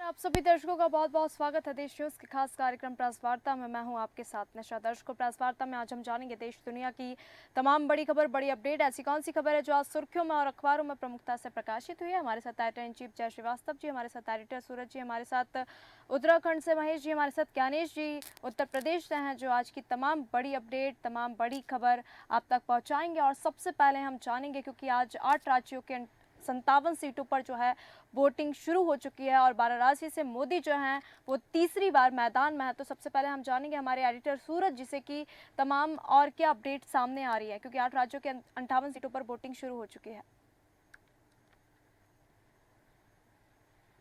आप सभी दर्शकों का बहुत बहुत स्वागत है देश न्यूज के खास कार्यक्रम प्रेस वार्ता में। मैं हूं आपके साथ निशा। दर्शकों, प्रेस वार्ता में आज हम जानेंगे देश दुनिया की तमाम बड़ी खबर, बड़ी अपडेट। ऐसी कौन सी खबर है जो आज सुर्खियों में और अखबारों में प्रमुखता से प्रकाशित हुई है। हमारे साथ एडिटर इन चीफ जय श्रीवास्तव जी, हमारे साथ एडिटर सूरज जी, हमारे साथ उत्तराखंड से महेश जी, हमारे साथ ज्ञानेश जी उत्तर प्रदेश से हैं, जो आज की तमाम बड़ी अपडेट, तमाम बड़ी खबर आप तक पहुँचाएंगे। और सबसे पहले हम जानेंगे, क्योंकि आज 8 राज्यों के 57 सीटों पर जो है वोटिंग शुरू हो चुकी है और वाराणसी से मोदी जो हैं वो तीसरी बार मैदान में है। तो सबसे पहले हम जानेंगे हमारे एडिटर सूरज जिसे कि तमाम और क्या अपडेट सामने आ रही है, क्योंकि 8 राज्यों के 58 सीटों पर वोटिंग शुरू हो चुकी है।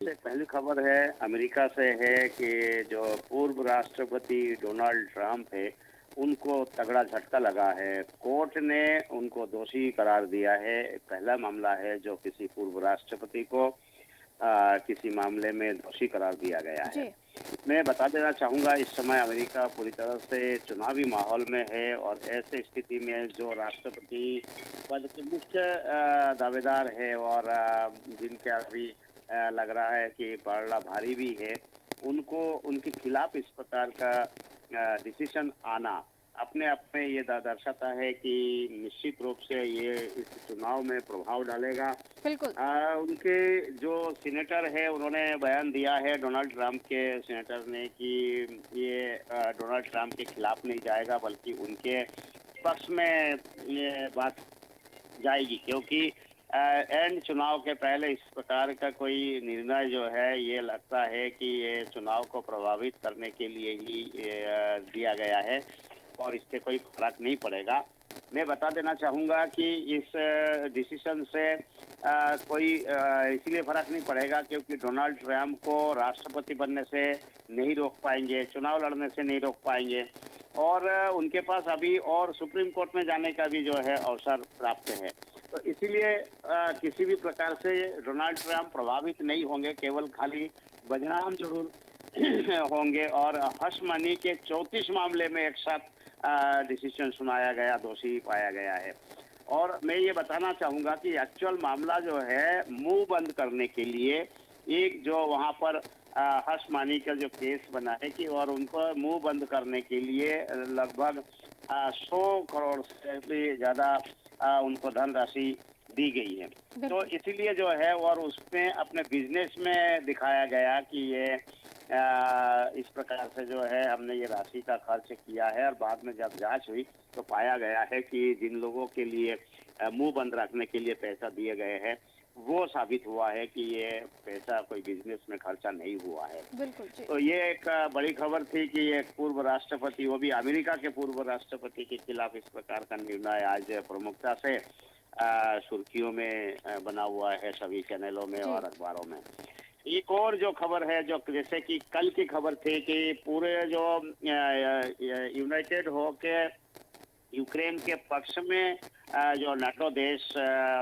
पहली खबर है अमेरिका से है कि जो पूर्व राष्ट्रपति डोनाल्ड ट्रंप है उनको तगड़ा झटका लगा है। कोर्ट ने उनको दोषी करार दिया है। पहला मामला है जो किसी पूर्व राष्ट्रपति को किसी मामले में दोषी करार दिया गया है। मैं बता देना चाहूँगा, इस समय अमेरिका पूरी तरह से चुनावी माहौल में है और ऐसे स्थिति में जो राष्ट्रपति पद के मुख्य दावेदार है और जिनके अभी लग रहा है कि पलड़ा भारी भी है, उनको उनके खिलाफ इस प्रकार का डिसीजन आना अपने आप में ये दर्शाता है कि निश्चित रूप से ये इस चुनाव में प्रभाव डालेगा। बिल्कुल। उनके जो सीनेटर है उन्होंने बयान दिया है, डोनाल्ड ट्रंप के सीनेटर ने, कि ये डोनाल्ड ट्रंप के खिलाफ नहीं जाएगा बल्कि उनके पक्ष में ये बात जाएगी, क्योंकि एंड चुनाव के पहले इस प्रकार का कोई निर्णय जो है ये लगता है कि ये चुनाव को प्रभावित करने के लिए ही दिया गया है और इससे कोई फर्क नहीं पड़ेगा। मैं बता देना चाहूँगा कि इस डिसीजन से कोई इसलिए फर्क नहीं पड़ेगा क्योंकि डोनाल्ड ट्रंप को राष्ट्रपति बनने से नहीं रोक पाएंगे, चुनाव लड़ने से नहीं रोक पाएंगे और उनके पास अभी और सुप्रीम कोर्ट में जाने का भी जो है अवसर प्राप्त है। तो इसीलिए किसी भी प्रकार से डोनाल्ड ट्रंप प्रभावित नहीं होंगे, केवल खाली बदनाम जरूर होंगे। और हर्ष मनी के 34 मामले में एक साथ डिसीजन सुनाया गया, दोषी पाया गया है। और मैं ये बताना चाहूँगा कि एक्चुअल मामला जो है मुंह बंद करने के लिए एक जो वहाँ पर हर्ष मानी का जो केस बना है कि और उनको मुंह बंद करने के लिए लगभग 100 करोड़ से भी ज़्यादा उनको धनराशि दी गई है। तो इसीलिए जो है और उसमें अपने बिजनेस में दिखाया गया कि ये इस प्रकार से जो है हमने ये राशि का खर्च किया है। और बाद में जब जांच हुई तो पाया गया है कि जिन लोगों के लिए मुंह बंद रखने के लिए पैसा दिए गए हैं वो साबित हुआ है कि ये पैसा कोई बिजनेस में खर्चा नहीं हुआ है। तो ये एक बड़ी खबर थी कि एक पूर्व राष्ट्रपति, वो भी अमेरिका के पूर्व राष्ट्रपति के खिलाफ इस प्रकार का निर्णय आज प्रमुखता से सुर्खियों में बना हुआ है सभी चैनलों में और अखबारों में। एक और जो खबर है, जो जैसे कि कल की खबर थी कि पूरे जो यूनाइटेड हो के यूक्रेन के पक्ष में जो नाटो देश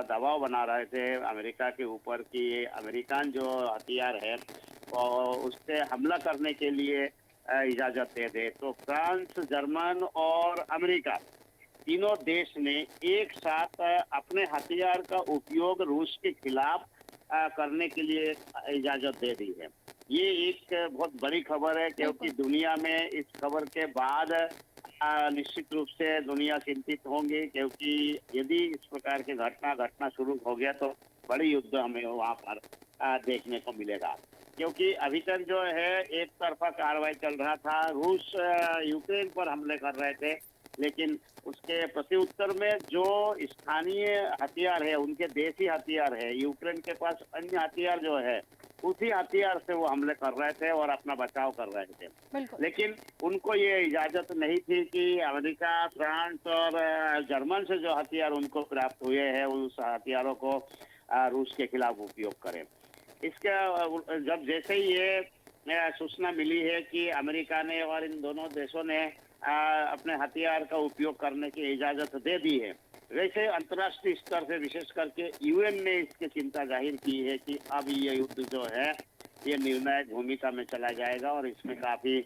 दबाव बना रहे थे अमेरिका के ऊपर कि अमेरिकन जो हथियार है उस पर हमला करने के लिए इजाजत दे दे, तो फ्रांस, जर्मन और अमेरिका तीनों देश ने एक साथ अपने हथियार का उपयोग रूस के खिलाफ करने के लिए इजाजत दे दी है। ये एक बहुत बड़ी खबर है क्योंकि दुनिया में इस खबर के बाद निश्चित रूप से दुनिया चिंतित होंगी, क्योंकि यदि इस प्रकार की घटना शुरू हो गया तो बड़ी युद्ध हमें वहाँ पर देखने को मिलेगा। क्योंकि अभी तक जो है एक तरफा कार्रवाई चल रहा था, रूस यूक्रेन पर हमले कर रहे थे, लेकिन उसके प्रत्युत्तर में जो स्थानीय हथियार है, उनके देसी हथियार है, यूक्रेन के पास अन्य हथियार जो है उसी हथियार से वो हमले कर रहे थे और अपना बचाव कर रहे थे। लेकिन उनको ये इजाजत नहीं थी कि अमेरिका, फ्रांस और जर्मन से जो हथियार उनको प्राप्त हुए हैं उस हथियारों को रूस के खिलाफ उपयोग करें। इसके जब जैसे ही ये सूचना मिली है कि अमेरिका ने और इन दोनों देशों ने अपने हथियार का उपयोग करने की इजाजत दे दी है, वैसे अंतर्राष्ट्रीय स्तर से विशेष करके यूएन ने इसकी चिंता जाहिर की है कि अब ये युद्ध जो है ये निर्णायक भूमिका में चला जाएगा और इसमें काफी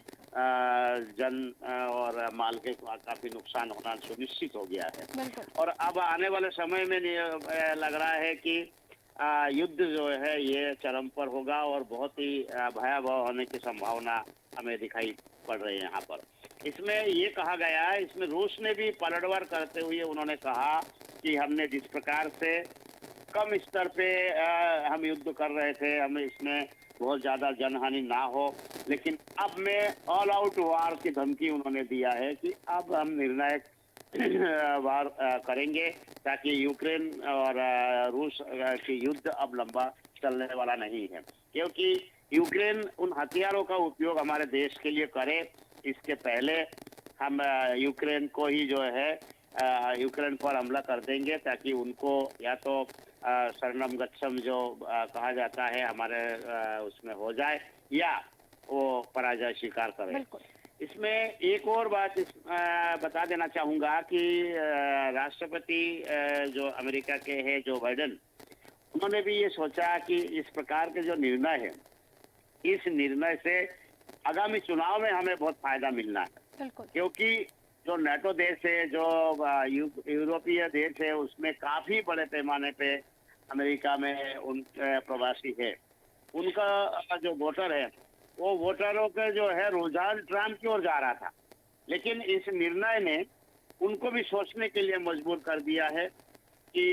जन और माल के काफी नुकसान होना सुनिश्चित हो गया है। और अब आने वाले समय में लग रहा है कि युद्ध जो है ये चरम पर होगा और बहुत ही भयावह होने की संभावना हमें दिखाई पड़ रही है यहाँ पर। इसमें ये कहा गया है, इसमें रूस ने भी पलटवार करते हुए उन्होंने कहा कि हमने जिस प्रकार से कम स्तर पे हम युद्ध कर रहे थे, हमें इसमें बहुत ज्यादा जनहानि ना हो, लेकिन अब में ऑल आउट वार की धमकी उन्होंने दिया है कि अब हम निर्णायक वार करेंगे, ताकि यूक्रेन और रूस की युद्ध अब लंबा चलने वाला नहीं है, क्योंकि यूक्रेन उन हथियारों का उपयोग हमारे देश के लिए करे, इसके पहले हम यूक्रेन को ही जो है यूक्रेन पर हमला कर देंगे, ताकि उनको या तो शरणम गच्छम जो कहा जाता है हमारे उसमें हो जाए, या वो पराजय स्वीकार करें। बिल्कुल। इसमें एक और बात बता देना चाहूंगा कि राष्ट्रपति जो अमेरिका के हैं जो बाइडेन, उन्होंने भी ये सोचा कि इस प्रकार के जो निर्णय है, इस निर्णय से आगामी चुनाव में हमें बहुत फायदा मिलना है, बिल्कुल। क्योंकि जो नाटो देश है, जो यूरोपीय देश है, उसमें काफी बड़े पैमाने पे अमेरिका में उन प्रवासी है, उनका जो वोटर है, वो वोटरों का जो है रुझान ट्रम्प की ओर जा रहा था, लेकिन इस निर्णय ने उनको भी सोचने के लिए मजबूर कर दिया है कि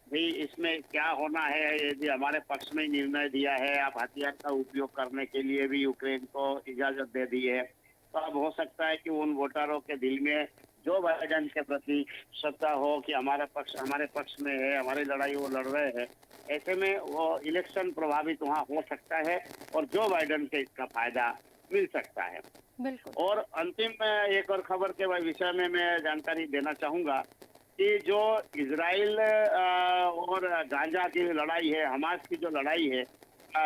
भाई इसमें क्या होना है। यदि हमारे पक्ष में निर्णय दिया है, आप हथियार का उपयोग करने के लिए भी यूक्रेन को इजाजत दे दी है, तो अब हो सकता है कि उन वोटरों के दिल में जो बाइडेन के प्रति श्रद्धा हो कि हमारे पक्ष में है, हमारी लड़ाई वो लड़ रहे हैं, ऐसे में वो इलेक्शन प्रभावित वहाँ हो सकता है और जो बाइडेन के इसका फायदा मिल सकता है। बिल्कुल। और अंतिम एक और खबर के विषय में मैं जानकारी देना चाहूंगा कि जो इजराइल और गाजा की लड़ाई है, हमास की जो लड़ाई है,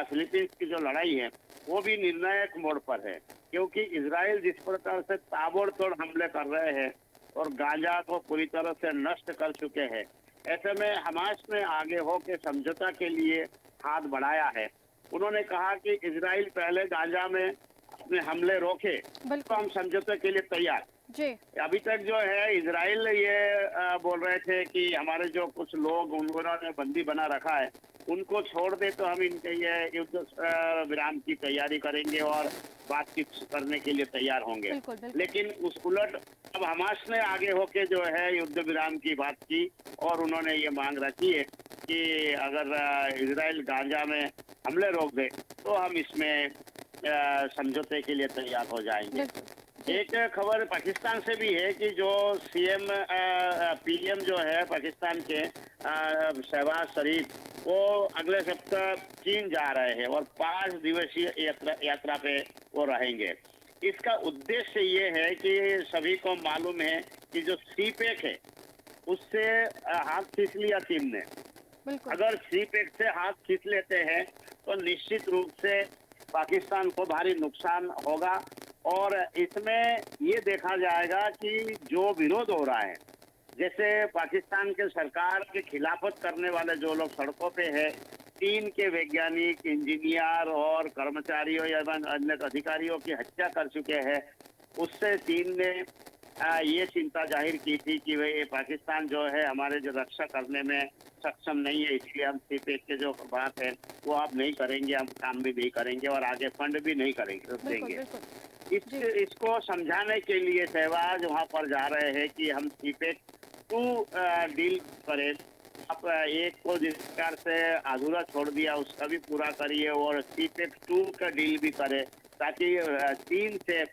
फिलीपींस की जो लड़ाई है, वो भी निर्णायक मोड़ पर है, क्योंकि इजराइल जिस प्रकार से ताबड़तोड़ हमले कर रहे हैं और गाजा को पूरी तरह से नष्ट कर चुके हैं, ऐसे में हमास ने आगे होकर समझौता के लिए हाथ बढ़ाया है। उन्होंने कहा कि इजराइल पहले गाजा में अपने हमले रोके तो हम समझौते के लिए तैयार। जी। अभी तक जो है इजराइल ये बोल रहे थे कि हमारे जो कुछ लोग उन्होंने बंदी बना रखा है, उनको छोड़ दे तो हम इनके ये युद्ध विराम की तैयारी करेंगे और बातचीत करने के लिए तैयार होंगे। बिल्कुल, बिल्कुल। लेकिन उस उलट अब हमास ने आगे होके जो है युद्ध विराम की बात की और उन्होंने ये मांग रखी है कि अगर इजराइल गाजा में हमले रोक दे तो हम इसमें समझौते के लिए तैयार हो जाएंगे। एक खबर पाकिस्तान से भी है कि जो पीएम जो है पाकिस्तान के शहबाज शरीफ, वो अगले सप्ताह चीन जा रहे हैं और 5 दिवसीय यात्रा पे वो रहेंगे। इसका उद्देश्य ये है कि सभी को मालूम है कि जो सीपेक है उससे हाथ खींच लिया चीन ने। अगर सीपेक से हाथ खींच लेते हैं तो निश्चित रूप से पाकिस्तान को भारी नुकसान होगा और इसमें ये देखा जाएगा कि जो विरोध हो रहा है, जैसे पाकिस्तान के सरकार के खिलाफत करने वाले जो लोग सड़कों पे है, चीन के वैज्ञानिक, इंजीनियर और कर्मचारियों या अन्य अधिकारियों की हत्या कर चुके हैं, उससे चीन ने ये चिंता जाहिर की थी कि भाई पाकिस्तान जो है हमारे जो रक्षा करने में सक्षम नहीं है, इसलिए हम सीपेक के जो बात है वो आप नहीं करेंगे, हम काम भी नहीं करेंगे और आगे फंड भी नहीं करेंगे देंगे। इसको समझाने के लिए शहबाज वहाँ पर जा रहे हैं कि हम सीपेक 2 डील करें। आप एक को जिस प्रकार से अधूरा छोड़ दिया उसका भी पूरा करिए और सीपेक 2 का डील भी करें, ताकि चीन से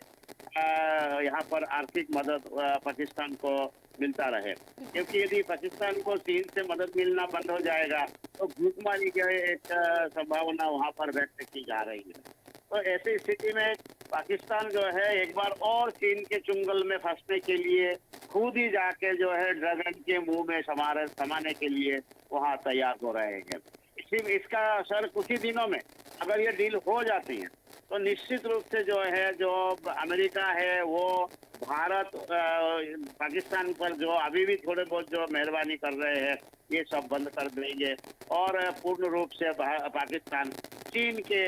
यहाँ पर आर्थिक मदद पाकिस्तान को मिलता रहे, क्योंकि यदि पाकिस्तान को चीन से मदद मिलना बंद हो जाएगा तो भूखमरी की एक संभावना वहाँ पर व्यक्त की जा रही है। तो ऐसी स्थिति में पाकिस्तान जो है एक बार और चीन के चुंगल में फंसने के लिए खुद ही जाके जो है ड्रैगन के मुंह में समाने के लिए वहाँ तैयार हो रहे हैं। इसका असर कुछ ही दिनों में अगर ये डील हो जाती है तो निश्चित रूप से जो है जो अमेरिका है वो भारत पाकिस्तान पर जो अभी भी थोड़े बहुत जो मेहरबानी कर रहे हैं ये सब बंद कर देंगे और पूर्ण रूप से पाकिस्तान चीन के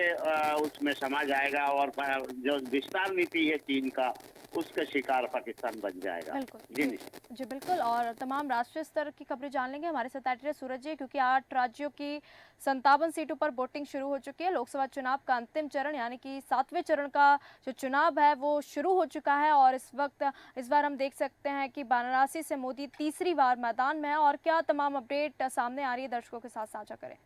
उसमें समा जाएगा और जो विस्तार नीति है चीन का उसका शिकार पाकिस्तान बन जाएगा। बिल्कुल जी जी। जी बिल्कुल, और तमाम राष्ट्रीय स्तर की खबरें जान लेंगे हमारे साथ एडिटर सूरज जी, क्योंकि 8 राज्यों की 57 सीटों पर वोटिंग शुरू हो चुकी है। लोकसभा चुनाव का अंतिम चरण यानी कि 7वें चरण का जो चुनाव है वो शुरू हो चुका है, और इस बार हम देख सकते हैं कि वाराणसी से मोदी तीसरी बार मैदान में है। और क्या तमाम अपडेट सामने आ रही है, दर्शकों के साथ साझा करें।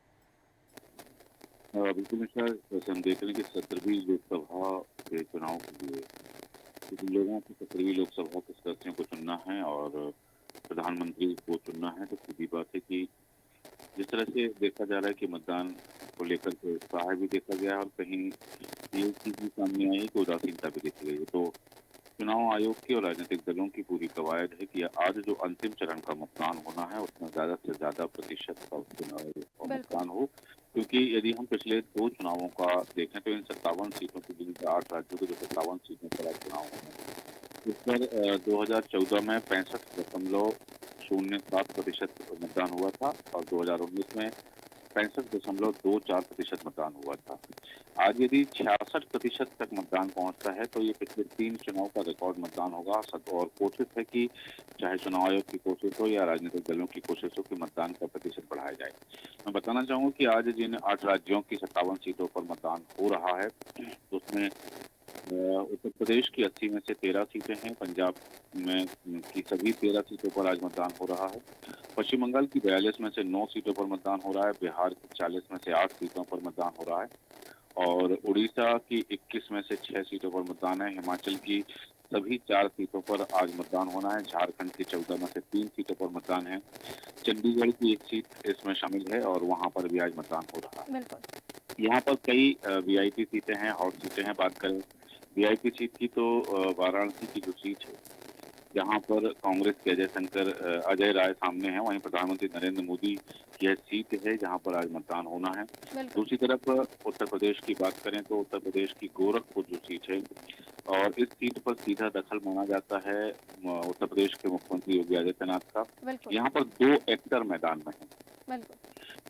बिल्कुल निशा, जैसे हम देख रहे हैं कि 17वीं लोकसभा के चुनाव के लिए कुछ लोगों को 17वीं लोकसभा के सदस्यों को चुनना है और प्रधानमंत्री को चुनना है। तो सीधी बात है कि जिस तरह से देखा जा रहा है कि मतदान को लेकर के उत्साह भी देखा गया है और कहीं ये चीज भी सामने आई है कि उदासीनता भी देखी गई है। तो चुनाव आयोग की और राजनीतिक दलों की पूरी कवायद है कि आज जो अंतिम चरण का मतदान होना है उसमें ज्यादा से ज्यादा प्रतिशत का बिल्कुल। मतदान हो, क्योंकि यदि हम पिछले 2 चुनावों का देखें तो इन 57 सीटों की, जिनके 8 राज्यों के जो 57 सीटों पर आज चुनाव होना है, इस पर 2014 में 65.07% मतदान हुआ था और 2019 में 65.24% मतदान हुआ था। आज यदि 66% तक मतदान पहुंचता है तो ये पिछले 3 चुनाव का रिकॉर्ड मतदान होगा। और कोशिश है कि चाहे चुनाव आयोग की कोशिश हो या राजनीतिक दलों की कोशिश हो कि मतदान का प्रतिशत बढ़ाया जाए। मैं बताना चाहूंगा कि आज जिन 8 राज्यों की 57 सीटों पर मतदान हो रहा है उसमें उत्तर प्रदेश की 80 में से 13 सीटें हैं, पंजाब में की सभी 13 सीटों पर आज मतदान हो रहा है, पश्चिम बंगाल की 42 में से 9 सीटों पर मतदान हो रहा है, बिहार की 40 में से 8 सीटों पर मतदान हो रहा है और उड़ीसा की 21 में से 6 सीटों पर मतदान है, हिमाचल की सभी 4 सीटों पर आज मतदान होना है, झारखंड की 14 में से 3 सीटों पर मतदान है, चंडीगढ़ की 1 सीट इसमें शामिल है और वहां पर भी आज मतदान हो रहा है। बिल्कुल। यहाँ पर कई वीआईपी सीटें हैं, हॉट सीटें हैं। बात करें वीआईपी सीट की तो वाराणसी की जो सीट है जहाँ पर कांग्रेस के अजय राय सामने हैं, वहीं प्रधानमंत्री नरेंद्र मोदी की यह सीट है जहाँ पर आज मतदान होना है। दूसरी तरफ उत्तर प्रदेश की बात करें तो उत्तर प्रदेश की गोरखपुर जो सीट है और इस सीट पर सीधा दखल माना जाता है उत्तर प्रदेश के मुख्यमंत्री योगी आदित्यनाथ का। यहाँ पर 2 एक्टर मैदान में हैं।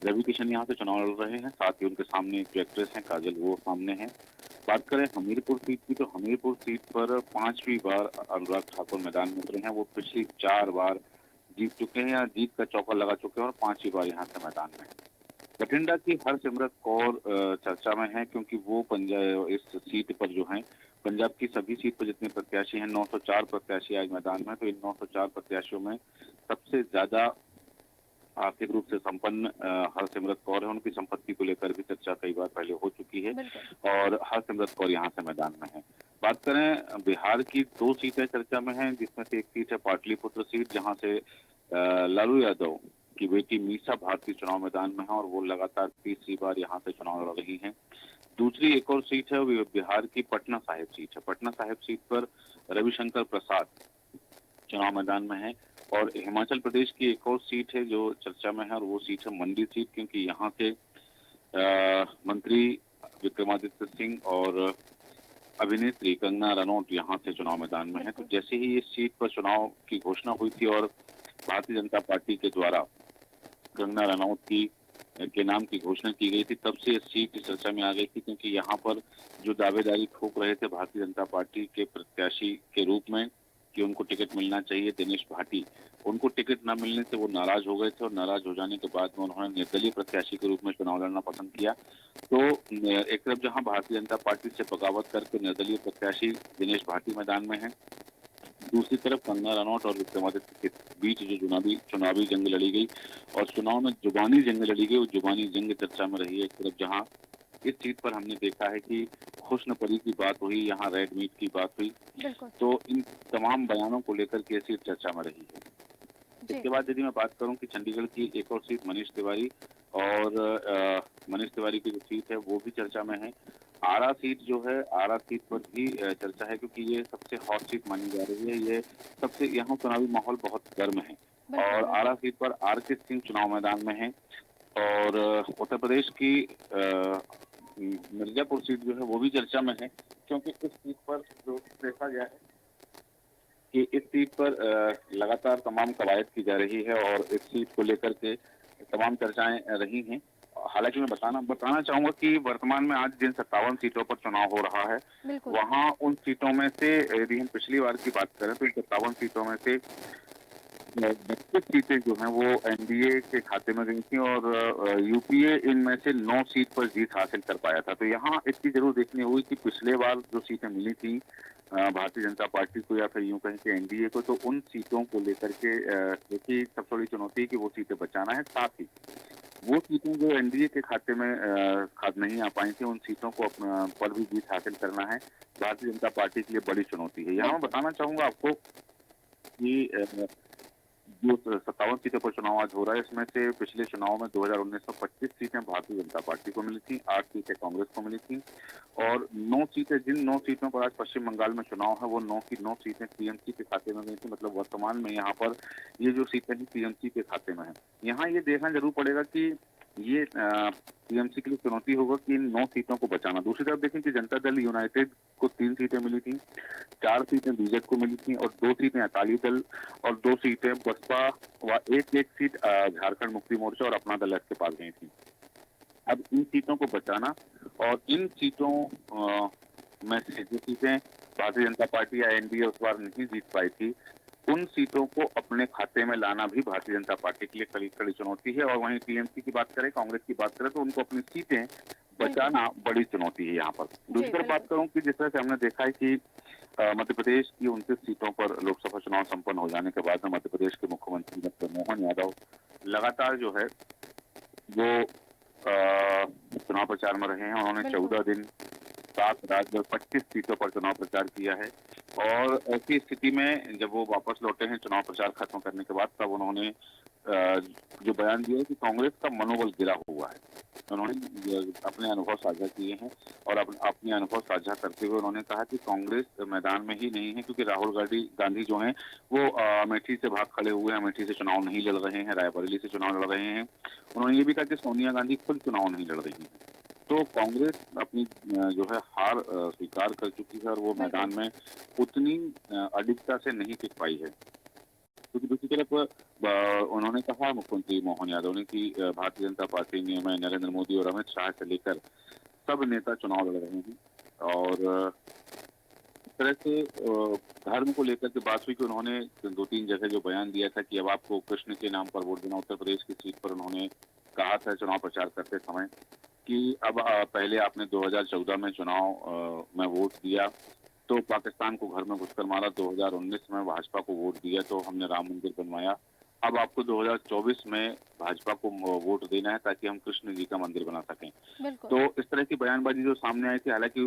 रवि किशन यहाँ से चुनाव लड़ रहे हैं, साथ ही उनके सामने एक जो एक्ट्रेस हैं काजल, वो सामने हैं। बात करें हमीरपुर सीट की तो हमीरपुर सीट पर 5वीं बार अनुराग ठाकुर मैदान में उतरे हैं। वो पिछली 4 बार जीत चुके हैं या जीत का चौका लगा चुके हैं और 5वीं बार यहाँ से मैदान में है। बठिंडा की हरसिमरत कौर चर्चा में है क्योंकि वो पंजाब इस सीट पर जो है पंजाब की सभी सीट पर जितने प्रत्याशी हैं 904 प्रत्याशी आज मैदान में, तो इन 904 प्रत्याशियों में सबसे ज्यादा आर्थिक रूप से संपन्न हरसिमरत कौर है। उनकी संपत्ति को लेकर भी चर्चा कई बार पहले हो चुकी है और हरसिमरत कौर यहाँ से मैदान में है। बात करें बिहार की 2 सीटें चर्चा में हैं, जिसमें से एक सीट है पाटलिपुत्र सीट जहाँ से लालू यादव की बेटी मीसा भारती चुनाव मैदान में है और वो लगातार 3री बार यहाँ से चुनाव लड़ रही हैं। दूसरी एक और सीट है वो बिहार की पटना साहिब सीट है। पटना साहिब सीट पर रविशंकर प्रसाद चुनाव मैदान में है और हिमाचल प्रदेश की एक और सीट है जो चर्चा में है और वो सीट है मंडी सीट, क्योंकि यहाँ के मंत्री विक्रमादित्य सिंह और अभिनेत्री कंगना रनौत यहाँ से चुनाव मैदान में है। तो जैसे ही इस सीट पर चुनाव की घोषणा हुई थी और भारतीय जनता पार्टी के द्वारा कंगना रनौत के नाम की घोषणा की गई थी, तब से इस सीट चर्चा में आ गई थी, क्योंकि यहाँ पर जो दावेदारी ठोक रहे थे भारतीय जनता पार्टी के प्रत्याशी के रूप में कि उनको टिकट मिलना चाहिए, दिनेश भाटी, उनको टिकट न मिलने से वो नाराज हो गए थे और नाराज हो जाने के बाद में उन्होंने निर्दलीय प्रत्याशी के रूप में चुनाव लड़ना पसंद किया। तो एक तरफ जहां भारतीय जनता पार्टी से बगावत करके निर्दलीय प्रत्याशी दिनेश भाटी मैदान में है, दूसरी तरफ कंगना रनौत और विक्रमादित्य के बीच जो चुनावी जंग लड़ी गई और चुनाव में जुबानी जंग लड़ी गई, वो जुबानी जंग चर्चा में रही है। एक तरफ जहाँ इस सीट पर हमने देखा है कि हुस्न परी की बात हुई, यहाँ रेड मीट की बात हुई, तो इन तमाम बयानों को लेकर के सीट चर्चा में रही है। इसके बाद यदि मैं बात करूं कि चंडीगढ़ की एक और सीट मनीष तिवारी और मनीष तिवारी की जो सीट है वो भी चर्चा में है। आरा सीट जो है, आरा सीट पर भी चर्चा है क्योंकि ये सबसे हॉट सीट मानी जा रही है। ये सबसे, यहाँ चुनावी माहौल बहुत गर्म है और आरा सीट पर आर.के. सिंह चुनाव मैदान में है और उत्तर प्रदेश की मिर्जापुर सीट जो है वो भी चर्चा में है, क्योंकि इस सीट पर जो देखा गया है कि इस सीट पर लगातार तमाम कवायद की जा रही है और इस सीट को लेकर के तमाम चर्चाएं रही हैं। हालांकि मैं बताना चाहूंगा कि वर्तमान में आज जिन 57 सीटों पर चुनाव हो रहा है, बिल्कुल। वहां उन सीटों में से यदि हम पिछली बार की बात करें तो इन 57 सीटों में से 32 सीटें जो हैं वो एनडीए के खाते में गई थी और यूपीए इनमें से 9 सीट पर जीत हासिल कर पाया था। तो यहाँ इसकी जरूर देखनी हुई कि पिछले बार जो सीटें मिली थी भारतीय जनता पार्टी को या फिर यूं कहें कि एनडीए को, तो उन सीटों को लेकर के देखिए सबसे बड़ी चुनौती है कि वो सीटें बचाना है। साथ ही वो सीटें जो एनडीए के खाते में खाद नहीं आ पाई थी, उन सीटों को पर भी जीत हासिल करना है भारतीय जनता पार्टी के लिए बड़ी चुनौती है। यहाँ मैं बताना चाहूंगा आपको कि जो 57 सीटों पर चुनाव आज हो रहा है, इसमें से पिछले चुनाव में 2019 में 25 सीटें भारतीय जनता पार्टी को मिली थी, 8 सीटें कांग्रेस को मिली थी और 9 सीटें, जिन 9 सीटों पर आज पश्चिम बंगाल में चुनाव है, वो 9 की 9 सीटें टीएमसी के खाते में गई थी। मतलब वर्तमान में यहाँ पर ये जो सीटें हैं टीएमसी के खाते में है। यहाँ ये देखना जरूर पड़ेगा कि ये टीएमसी के लिए चुनौती होगा कि इन 9 सीटों को बचाना। दूसरी तरफ देखें कि जनता दल यूनाइटेड को 3 सीटें मिली थी, 4 सीटें बीजेपी को मिली थी और 2 सीटें अकाली दल और 2 सीटें बसपा व एक सीट झारखंड मुक्ति मोर्चा और अपना दल के पास गई थी। अब इन सीटों को बचाना और इन सीटों में से जो सीटें भारतीय जनता पार्टी या एनडीए उस बार नहीं जीत पाई थी, उन सीटों को अपने खाते में लाना भी भारतीय जनता पार्टी के लिए कड़ी चुनौती है। और वहीं टीएमसी की बात करें, कांग्रेस की बात करें, तो उनको अपनी सीटें बचाना बड़ी चुनौती है यहाँ पर। दूसरी तरफ बात करूं कि जिस तरह से हमने देखा है कि मध्य प्रदेश की 29 सीटों पर लोकसभा चुनाव संपन्न हो जाने के बाद में मध्य प्रदेश के मुख्यमंत्री डॉक्टर मोहन यादव लगातार जो है वो चुनाव प्रचार में रहे हैं। उन्होंने 14 दिन 7 राज्य और 25 सीटों पर चुनाव प्रचार किया है और ऐसी स्थिति में जब वो वापस लौटे हैं चुनाव प्रचार खत्म करने के बाद, तब उन्होंने जो बयान दिया है कि कांग्रेस का मनोबल गिरा हुआ है। उन्होंने अपने अनुभव साझा किए हैं और अपने अनुभव साझा करते हुए उन्होंने कहा कि कांग्रेस मैदान में ही नहीं है, क्योंकि राहुल गांधी जो हैं वो अमेठी से भाग खड़े हुए हैं, अमेठी से चुनाव नहीं लड़ रहे हैं, रायबरेली से चुनाव लड़ रहे हैं। उन्होंने ये भी कहा कि सोनिया गांधी खुद चुनाव नहीं लड़ रही है। तो कांग्रेस अपनी जो है हार स्वीकार कर चुकी है और वो मैदान में उतनी अडिगता से नहीं टिक पाई है। क्योंकि दूसरी तरफ उन्होंने कहा, मुख्यमंत्री मोहन यादव ने, कि भारतीय जनता पार्टी में नरेंद्र मोदी और अमित शाह से लेकर सब नेता चुनाव लड़ रहे हैं और इस तरह से धर्म को लेकर के बात हुई कि उन्होंने 2-3 जगह जो बयान दिया था कि अब आपको कृष्ण के नाम पर वोट देना। उत्तर प्रदेश की सीट पर उन्होंने कहा था चुनाव प्रचार करते समय कि अब पहले आपने 2014 में चुनाव में वोट दिया तो पाकिस्तान को घर में घुसकर मारा, 2019 में भाजपा को वोट दिया तो हमने राम मंदिर बनवाया, अब आपको 2024 में भाजपा को वोट देना है ताकि हम कृष्ण जी का मंदिर बना सकें। तो इस तरह की बयानबाजी जो सामने आई थी, हालांकि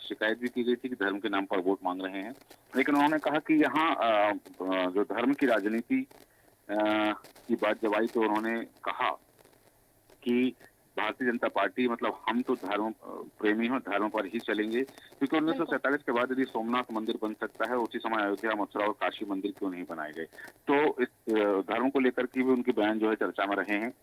शिकायत भी की गई थी कि धर्म के नाम पर वोट मांग रहे हैं, लेकिन उन्होंने कहा कि यहाँ जो धर्म की राजनीति की बात जब आई तो उन्होंने कहा कि भारतीय जनता पार्टी, मतलब हम तो धर्म प्रेमी हैं, धर्म पर ही चलेंगे, क्योंकि 1947 के बाद यदि सोमनाथ मंदिर बन सकता है, उसी समय अयोध्या, मथुरा और काशी मंदिर क्यों नहीं बनाए गए। तो इस धर्म को लेकर के भी उनके बयान जो है चर्चा में रहे हैं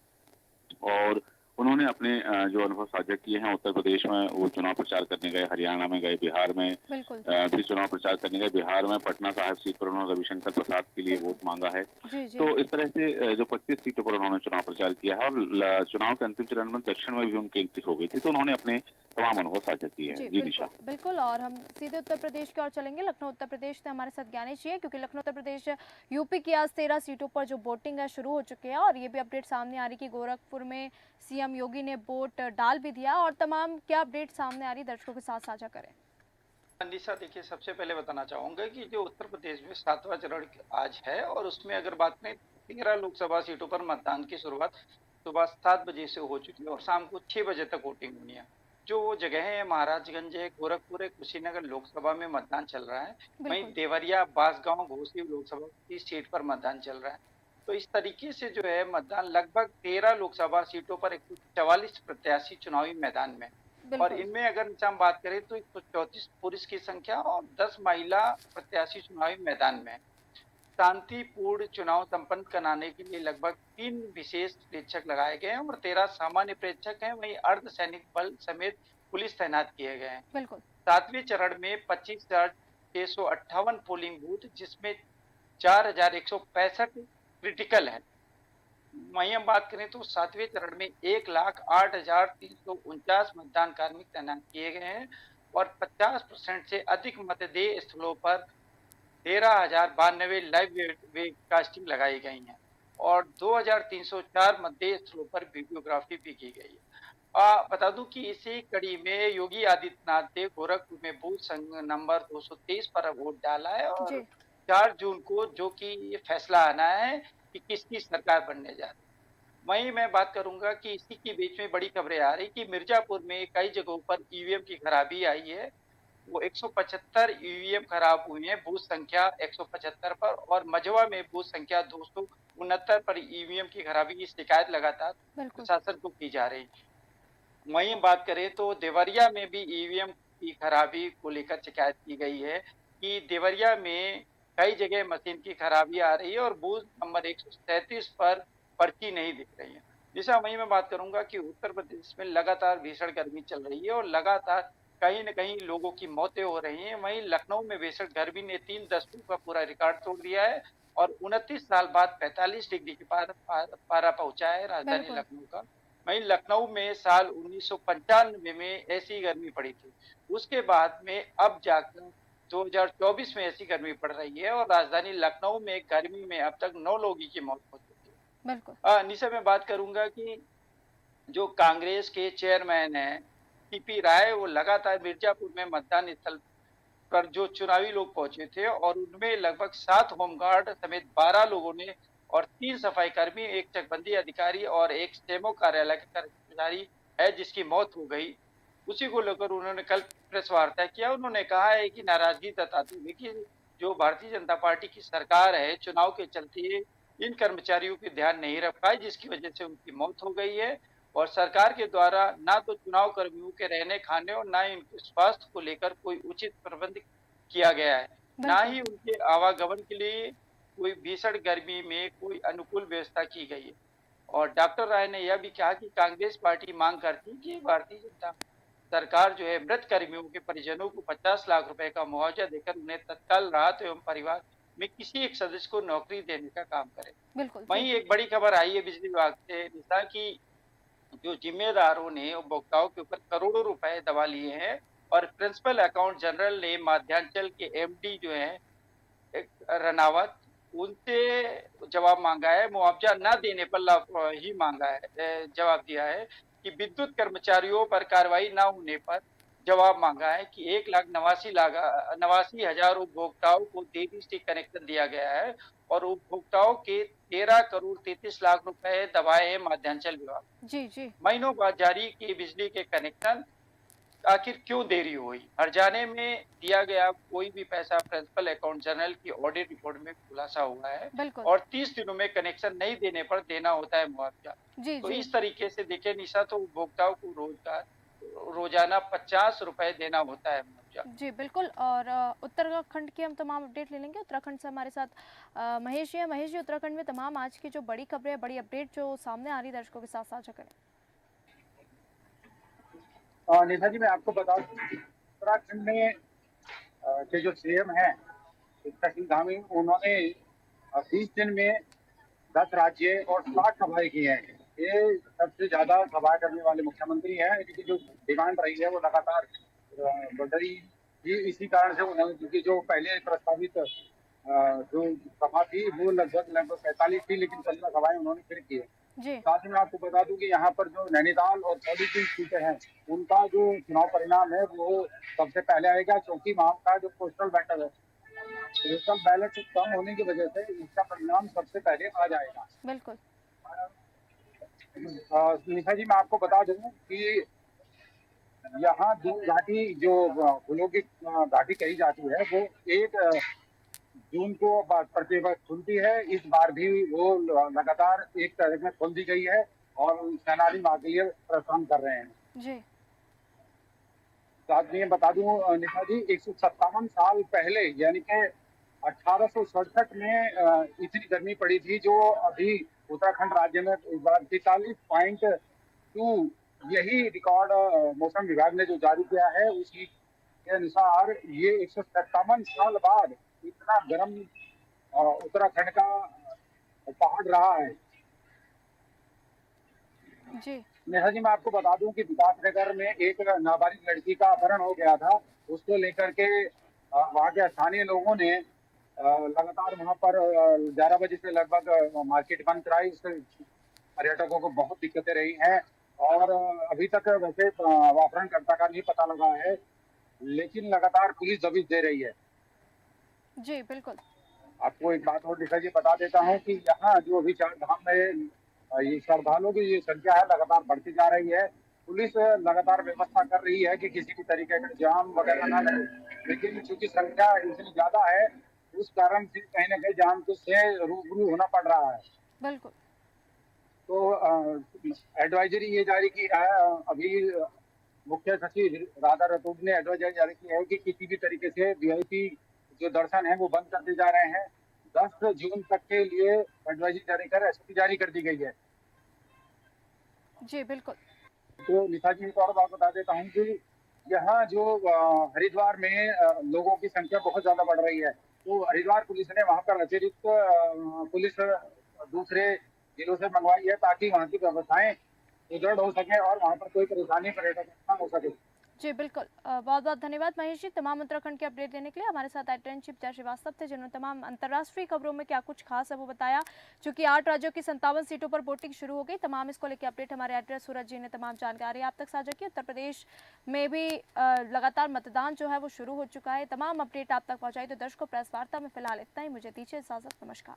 और उन्होंने अपने जो अनुभव साझा किए हैं। उत्तर प्रदेश में वो चुनाव प्रचार करने गए, हरियाणा में गए, बिहार में भी चुनाव प्रचार करने गए। बिहार में पटना साहिब सीट पर उन्होंने रविशंकर प्रसाद के लिए वोट मांगा है। तो इस तरह से जो 25 सीटों पर उन्होंने चुनाव प्रचार किया है और चुनाव के अंतिम चरण में दक्षिण में भी उनकी एंट्री हो गई थी, तो उन्होंने अपने तमाम अनुभव साझा किए हैं। जी दिशा। बिल्कुल, और हम सीधे उत्तर प्रदेश की ओर चलेंगे। लखनऊ उत्तर प्रदेश से हमारे साथ ज्ञानेश जी है, क्योंकि लखनऊ उत्तर प्रदेश यूपी की आज 13 सीटों पर जो वोटिंग है शुरू हो चुकी है और ये भी अपडेट सामने आ रही कि गोरखपुर में सीएम योगी ने वोट डाल भी दिया, और तमाम क्या अपडेट सामने आ रही दर्शकों के साथ साझा करें। निशा, देखिए सबसे पहले बताना चाहूंगा कि जो उत्तर प्रदेश में 7वां चरण आज है और उसमें अगर बात करें 13 लोकसभा सीटों पर मतदान की शुरुआत सुबह 7 बजे से हो चुकी है और शाम को 6 बजे तक वोटिंग होनी है। जो वो जगह है महाराजगंज है, गोरखपुर है, कुशीनगर लोकसभा में मतदान चल रहा है। वहीं देवरिया, बांसगांव, घोसी लोकसभा की सीट पर मतदान चल रहा है। तो इस तरीके से जो है मतदान लगभग 13 लोकसभा सीटों पर 144 प्रत्याशी चुनावी मैदान में, और इनमें अगर हम बात करें तो 134 पुरुष की संख्या और 10 महिला प्रत्याशी चुनावी मैदान में। शांतिपूर्ण चुनाव संपन्न कराने के लिए लगभग 3 विशेष प्रेक्षक लगाए गए हैं और 13 सामान्य प्रेक्षक हैं। वहीं अर्धसैनिक बल समेत पुलिस तैनात किए गए हैं। 7वें चरण में 25,658 पोलिंग बूथ, जिसमें 4,165 क्रिटिकल है। वहीं हम बात करें तो 7वें चरण में 1,08,349 मतदान कार्मिक तैनात किए गए हैं और 50% से अधिक मतदेय स्थलों पर 13,092 लाइव वेबकास्टिंग लगाई गई हैं और 2,304 मतदेय स्थलों पर वीडियोग्राफी भी की गई है। बता दूं कि इसी कड़ी में योगी आदित्यनाथ ने गोरखपुर में बूथ संघ नंबर 223 पर वोट डाला है और जी 4 जून को जो कि ये फैसला आना है कि किसकी सरकार बनने जा रही है। वहीं मैं बात करूंगा कि इसी के बीच में बड़ी खबरें आ रही कि मिर्जापुर में कई जगहों पर ईवीएम की खराबी आई है। वो 175 ईवीएम खराब हुई हैं बूथ संख्या 175 पर और मझवा में बूथ संख्या 269 पर ईवीएम की खराबी की शिकायत लगातार बिल्कुल। प्रशासन को की जा रही है। वहीं बात करें तो देवरिया में भी ईवीएम की खराबी को लेकर शिकायत की गई है कि देवरिया में कई जगह मशीन की खराबी आ रही है और बूथ नंबर 137 पर पर्ची नहीं दिख रही है। जैसा वहीं मैं बात करूंगा कि उत्तर प्रदेश में लगातार भीषण गर्मी चल रही है और लगातार कहीं न कहीं लोगों की मौतें हो रही हैं। वहीं लखनऊ में भीषण गर्मी ने 3 दशकों का पूरा रिकॉर्ड तोड़ दिया है और 29 साल बाद 45 डिग्री के पारा पहुंचा है राजधानी बिल्कुल। लखनऊ का। वहीं लखनऊ में साल 1995 में ऐसी गर्मी पड़ी थी। उसके बाद में अब जाकर 2024 में ऐसी गर्मी पड़ रही है और राजधानी लखनऊ में गर्मी में अब तक 9 लोगों की मौत हो चुकी है। बिल्कुल। निशा मैं बात करूंगा कि जो कांग्रेस के चेयरमैन हैं सीपी राय वो लगातार मिर्जापुर में मतदान स्थल पर जो चुनावी लोग पहुंचे थे और उनमें लगभग 7 होमगार्ड समेत 12 लोगों ने और 3 सफाई कर्मी, एक चकबंदी अधिकारी और एक सेमो कार्यालय के कर्मचारी है जिसकी मौत हो गई। उसी को लेकर उन्होंने कल प्रेस वार्ता किया। उन्होंने कहा है कि नाराजगी जताते हुए कि जो भारतीय जनता पार्टी की सरकार है चुनाव के चलते इन कर्मचारियों पे ध्यान नहीं रख पाई जिसकी वजह से उनकी मौत हो गई है और सरकार के द्वारा ना तो चुनाव कर्मियों के रहने खाने और ना ही उनके स्वास्थ्य को लेकर कोई उचित प्रबंध किया गया है, ना बिल्कुल। ही उनके आवागमन के लिए कोई भीषण गर्मी में कोई अनुकूल व्यवस्था की गई है। और डॉक्टर राय ने यह भी कहा कि कांग्रेस पार्टी मांग करती है कि भारतीय जनता सरकार जो है मृत कर्मियों के परिजनों को 50 लाख रुपए का मुआवजा देकर उन्हें तत्काल राहत एवं परिवार में किसी एक सदस्य को नौकरी देने का काम करे। बिल्कुल। जी। वहीं एक बड़ी खबर आई है बिजली विभाग से निशा की जो जिम्मेदारों ने उपभोक्ताओं के ऊपर करोड़ों रुपए दबा लिए हैं और प्रिंसिपल अकाउंट जनरल ने मध्यांचल के एमडी जो हैं एक रनावत उनसे जवाब मांगा है, मुआवजा न देने पर ही मांगा है, जवाब दिया है कि विद्युत कर्मचारियों पर कार्रवाई न होने पर जवाब मांगा है कि 1,89,हजार उपभोक्ताओं को देरी से कनेक्शन दिया गया है और उपभोक्ताओं के 13 करोड़ 33 लाख रुपए दबाए हैं मध्यांचल विभाग। जी। जी। महीनों बाद जारी किए बिजली के कनेक्शन आखिर क्यों देरी हुई? हर्जाने में दिया गया कोई भी पैसा प्रिंसिपल अकाउंट जनरल की ऑडिट रिपोर्ट में खुलासा हुआ है बिल्कुल। और 30 दिनों में कनेक्शन नहीं देने पर देना होता है मुआवजा। जी। तो जी। इस तरीके से देखिए निशा तो उपभोक्ताओं को रोजाना 50 रुपए देना होता है मुआवजा। जी, बिल्कुल। और उत्तराखंड की हम तमाम अपडेट ले लेंगे। उत्तराखंड से हमारे साथ महेश जी हैं। महेश जी, उत्तराखंड में तमाम आज की जो बड़ी खबरें, बड़ी अपडेट जो सामने आ रही है, दर्शकों के साथ साझा करें। नेता जी मैं आपको बता दूं उत्तराखंड में के जो सीएम हैं उत्तराखंड धामी उन्होंने 20 दिन में 10 राज्य और 60 सभाएं की हैं। ये सबसे ज्यादा सभाएं करने वाले मुख्यमंत्री हैं। इनकी जो डिमांड रही है वो लगातार बढ़ रही ये इसी कारण से उन्होंने क्योंकि जो पहले प्रस्तावित जो सभा थी वो लगभग लगभग 45 थी लेकिन 15 सभाएं उन्होंने फिर की है। जी। साथ ही मैं आपको बता दूं कि यहाँ पर जो नैनीताल और पॉलिटिक्स सीटें हैं उनका जो चुनाव परिणाम है वो सबसे पहले आएगा क्योंकि वहाँ का जो पोस्टल बैलेट कम होने की वजह से इसका परिणाम सबसे पहले आ जाएगा। बिल्कुल। निशा जी मैं आपको बता दूं कि यहाँ दून घाटी जो फूलों की घाटी कही जाती है वो 1 जून को प्रतिवर्ष खुलती है। इस बार भी वो लगातार 1 तारीख में खोल दी गई है और सेनानी माँ के लिए प्रस्थान कर रहे हैं। जी। साथ में बता दूं निशा जी 157 साल पहले यानी कि 1867 में इतनी गर्मी पड़ी थी जो अभी उत्तराखंड राज्य में 43.2 यही रिकॉर्ड मौसम विभाग ने जो जारी किया है उसी के अनुसार ये 157 साल बाद इतना गर्म उत्तराखंड का पहाड़ रहा है। जी। नेहा जी, मैं आपको बता दूं कि विकासनगर में एक नाबालिग लड़की का अपहरण हो गया था। उसको लेकर के वहाँ के स्थानीय लोगों ने लगातार वहाँ पर 11 बजे से लगभग मार्केट बंद कराई। इससे पर्यटकों को बहुत दिक्कतें रही हैं और अभी तक वैसे अपहरणकर्ता का नहीं पता लगा है, लेकिन लगातार पुलिस दबिश दे रही है। जी, बिल्कुल। आपको एक बात और दिखा जी बता देता हूँ कि यहाँ जो अभी चार धाम में ये श्रद्धालुओं की ये संख्या है लगातार बढ़ती जा रही है। पुलिस लगातार व्यवस्था कर रही है कि किसी भी तरीके का जाम वगैरह ना लगे, लेकिन चूंकि संख्या इतनी ज्यादा है, उस कारण से कहीं ना कहीं जाम को से रूबरू होना पड़ रहा है। बिल्कुल। तो एडवाइजरी ये जारी की है अभी मुख्य सचिव राधा रतूड़ ने एडवाइजरी जारी की है कि किसी भी तरीके से वीआईपी जो दर्शन है वो बंद कर दिए जा रहे हैं। 10 जून तक के लिए एडवाइजरी जारी कर एसओपी जारी कर दी गई है। जी, बिल्कुल। तो निशा जी, एक और बात बता देता हूँ कि यहाँ जो हरिद्वार में लोगों की संख्या बहुत ज्यादा बढ़ रही है, तो हरिद्वार पुलिस ने वहाँ पर अतिरिक्त पुलिस दूसरे जिलों से मंगवाई है ताकि वहाँ की व्यवस्थाएं सुदृढ़ हो सके और वहाँ पर कोई परेशानी पर्यटकों को न हो सके। जी, बिल्कुल। बहुत-बहुत धन्यवाद महेश जी, तमाम उत्तराखंड के अपडेट देने के लिए। हमारे साथ एडिटर इन चीफ जय श्रीवास्तव थे, जिन्होंने तमाम अंतर्राष्ट्रीय खबरों में क्या कुछ खास है वो बताया। चूँकि 8 राज्यों की 57 सीटों पर वोटिंग शुरू हो गई, तमाम इसको लेकर अपडेट हमारे एडिटर सूरज जी ने तमाम जानकारी आप तक साझा की। उत्तर प्रदेश में भी लगातार मतदान जो है वो शुरू हो चुका है। तमाम अपडेट आप तक पहुँचाई। तो दर्शकों, प्रेस वार्ता में फिलहाल इतना ही। मुझे दीजिए इजाज़त। नमस्कार।